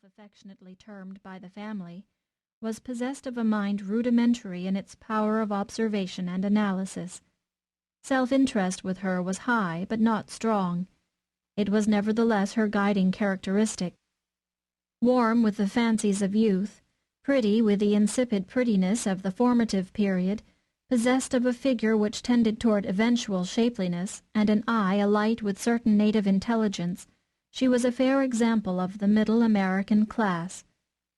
affectionately termed by the family, was possessed of a mind rudimentary in its power of observation and analysis. Self-interest with her was high, but not strong. It was nevertheless her guiding characteristic. Warm with the fancies of youth, pretty with the insipid prettiness of the formative period, possessed of a figure which tended toward eventual shapeliness, and an eye alight with certain native intelligence, she was a fair example of the middle American class,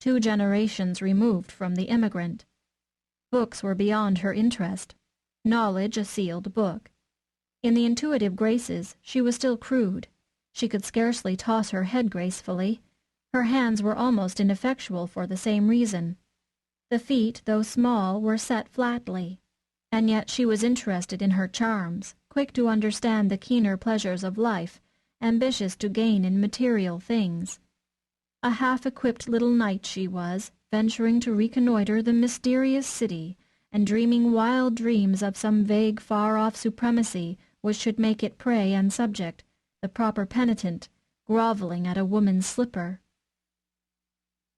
2 generations removed from the immigrant. Books were beyond her interest, knowledge a sealed book. In the intuitive graces she was still crude. She could scarcely toss her head gracefully. Her hands were almost ineffectual for the same reason. The feet, though small, were set flatly, and yet she was interested in her charms, quick to understand the keener pleasures of life, ambitious to gain in material things. A half-equipped little knight she was, venturing to reconnoiter the mysterious city, and dreaming wild dreams of some vague far-off supremacy which should make it prey and subject, the proper penitent, groveling at a woman's slipper.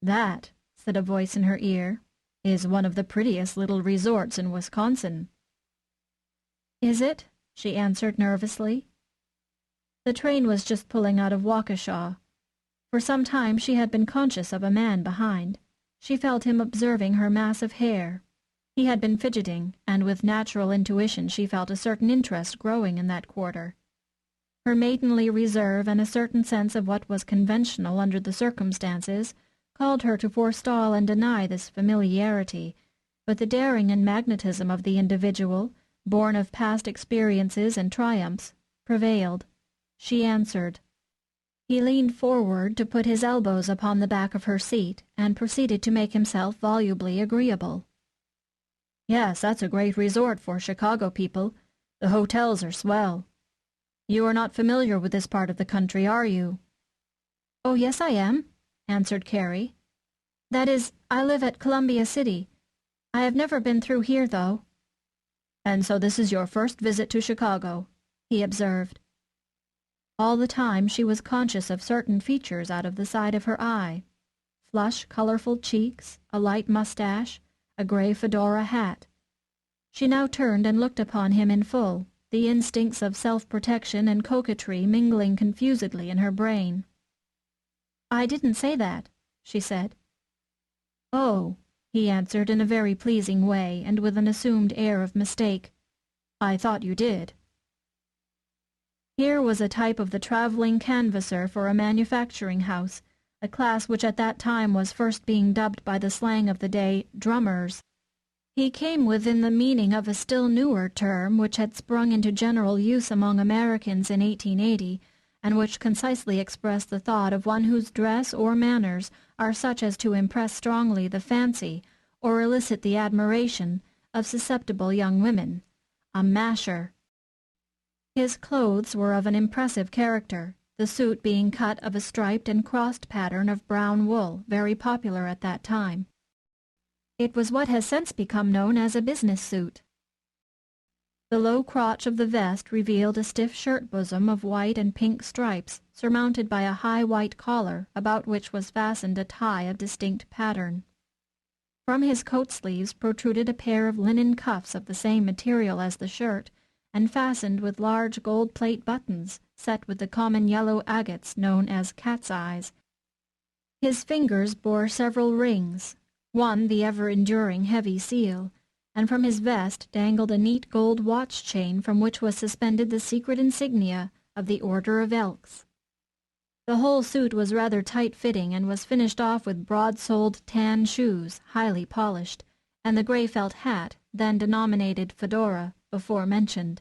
"That," said a voice in her ear, "is one of the prettiest little resorts in Wisconsin." "Is it?" she answered nervously. The train was just pulling out of Waukesha. For some time she had been conscious of a man behind. She felt him observing her mass of hair. He had been fidgeting, and with natural intuition she felt a certain interest growing in that quarter. Her maidenly reserve and a certain sense of what was conventional under the circumstances called her to forestall and deny this familiarity, but the daring and magnetism of the individual, born of past experiences and triumphs, prevailed. She answered. He leaned forward to put his elbows upon the back of her seat, and proceeded to make himself volubly agreeable. "Yes, that's a great resort for Chicago people. The hotels are swell. You are not familiar with this part of the country, are you?" "Oh, yes, I am," answered Carrie. "That is, I live at Columbia City. I have never been through here, though." "And so this is your first visit to Chicago," he observed. All the time she was conscious of certain features out of the side of her eye. Flush, colorful cheeks, a light mustache, a gray fedora hat. She now turned and looked upon him in full, the instincts of self-protection and coquetry mingling confusedly in her brain. "I didn't say that," she said. "Oh," he answered in a very pleasing way and with an assumed air of mistake. "I thought you did." Here was a type of the traveling canvasser for a manufacturing house, a class which at that time was first being dubbed by the slang of the day drummers. He came within the meaning of a still newer term which had sprung into general use among Americans in 1880, and which concisely expressed the thought of one whose dress or manners are such as to impress strongly the fancy or elicit the admiration of susceptible young women, a masher. His clothes were of an impressive character, the suit being cut of a striped and crossed pattern of brown wool, very popular at that time. It was what has since become known as a business suit. The low crotch of the vest revealed a stiff shirt bosom of white and pink stripes, surmounted by a high white collar, about which was fastened a tie of distinct pattern. From his coat sleeves protruded a pair of linen cuffs of the same material as the shirt, and fastened with large gold plate buttons, set with the common yellow agates known as cat's eyes. His fingers bore several rings, one the ever-enduring heavy seal, and from his vest dangled a neat gold watch chain from which was suspended the secret insignia of the Order of Elks. The whole suit was rather tight-fitting and was finished off with broad-soled tan shoes, highly polished, and the gray felt hat, then denominated fedora, before mentioned.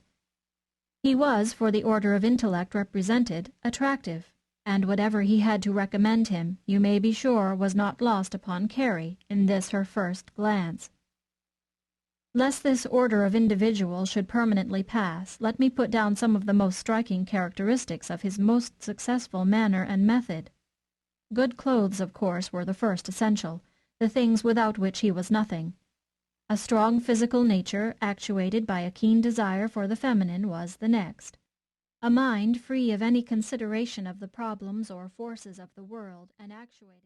He was, for the order of intellect represented, attractive, and whatever he had to recommend him, you may be sure, was not lost upon Carrie in this her first glance. Lest this order of individual should permanently pass, let me put down some of the most striking characteristics of his most successful manner and method. Good clothes, of course, were the first essential, the things without which he was nothing. A strong physical nature, actuated by a keen desire for the feminine, was the next. A mind free of any consideration of the problems or forces of the world, and actuated